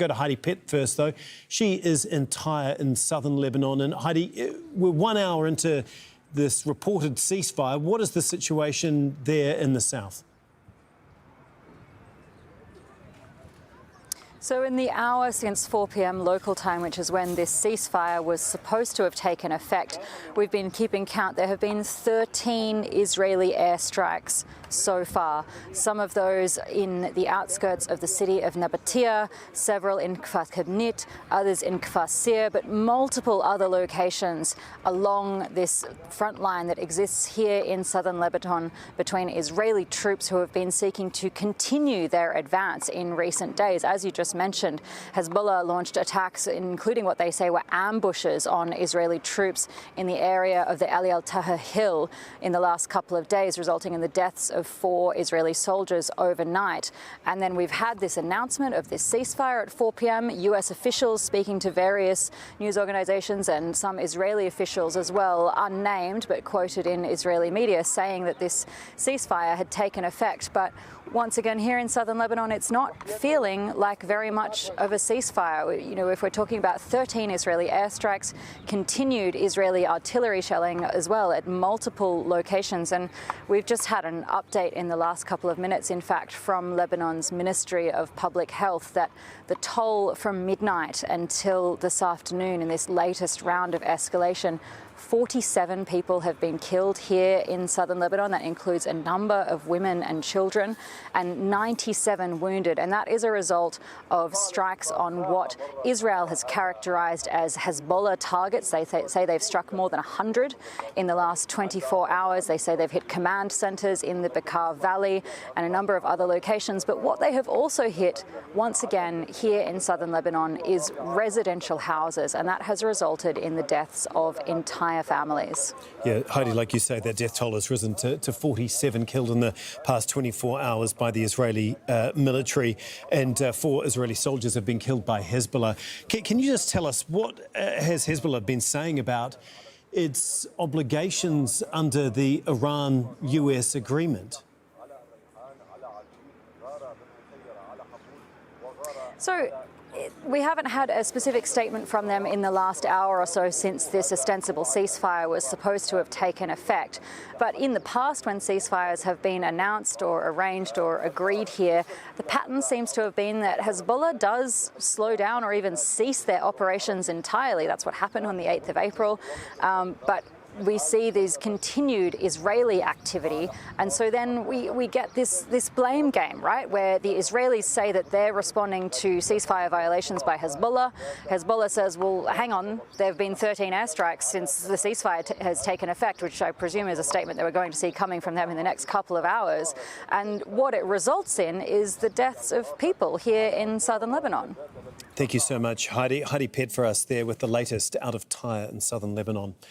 Go to Heidi Pett first, though. She is in Tyre in southern Lebanon. And Heidi, we're 1 hour into this reported ceasefire. What is the situation there in the south? So in the hour since 4 p.m. local time, which is when this ceasefire was supposed to have taken effect, we've been keeping count. There have been 13 Israeli airstrikes so far. Some of those in the outskirts of the city of Nabatieh, several in Kfar Tebnit, others in Kfar Sir, but multiple other locations along this front line that exists here in southern Lebanon between Israeli troops who have been seeking to continue their advance in recent days. As you just mentioned, Hezbollah launched attacks, including what they say were ambushes on Israeli troops in the area of the Ali al-Taha Hill in the last couple of days, resulting in the deaths of 4 Israeli soldiers overnight. And then we've had this announcement of this ceasefire at 4 p.m. US officials speaking to various news organizations and some Israeli officials as well, unnamed but quoted in Israeli media, saying that this ceasefire had taken effect. But once again, here in southern Lebanon, it's not feeling like very much of a ceasefire. You know, if we're talking about 13 Israeli airstrikes, continued Israeli artillery shelling as well at multiple locations. And we've just had an update in the last couple of minutes, in fact, from Lebanon's Ministry of Public Health that the toll from midnight until this afternoon in this latest round of escalation, 47 people have been killed here in southern Lebanon. That includes a number of women and children, and 97 wounded. And that is a result of strikes on what Israel has characterized as Hezbollah targets. They say they've struck more than 100 in the last 24 hours. They say they've hit command centers in the Bekaa Valley and a number of other locations. But what they have also hit, once again, here in southern Lebanon is residential houses. And that has resulted in the deaths of entire families. Yeah, Heidi, like you say, that death toll has risen to 47 killed in the past 24 hours by the Israeli military, and 4 Israeli soldiers have been killed by Hezbollah. Can you just tell us what has Hezbollah been saying about its obligations under the Iran-US agreement? So we haven't had a specific statement from them in the last hour or so since this ostensible ceasefire was supposed to have taken effect. But in the past, when ceasefires have been announced or arranged or agreed here, the pattern seems to have been that Hezbollah does slow down or even cease their operations entirely. That's what happened on the 8th of April. But we see this continued Israeli activity, and so then we get this blame game, right, where the Israelis say that they're responding to ceasefire violations by Hezbollah. Hezbollah says, well, hang on, there have been 13 airstrikes since the ceasefire has taken effect, which I presume is a statement that we're going to see coming from them in the next couple of hours. And what it results in is the deaths of people here in southern Lebanon. Thank you so much, Heidi. Heidi Pett for us there with the latest out of Tyre in southern Lebanon.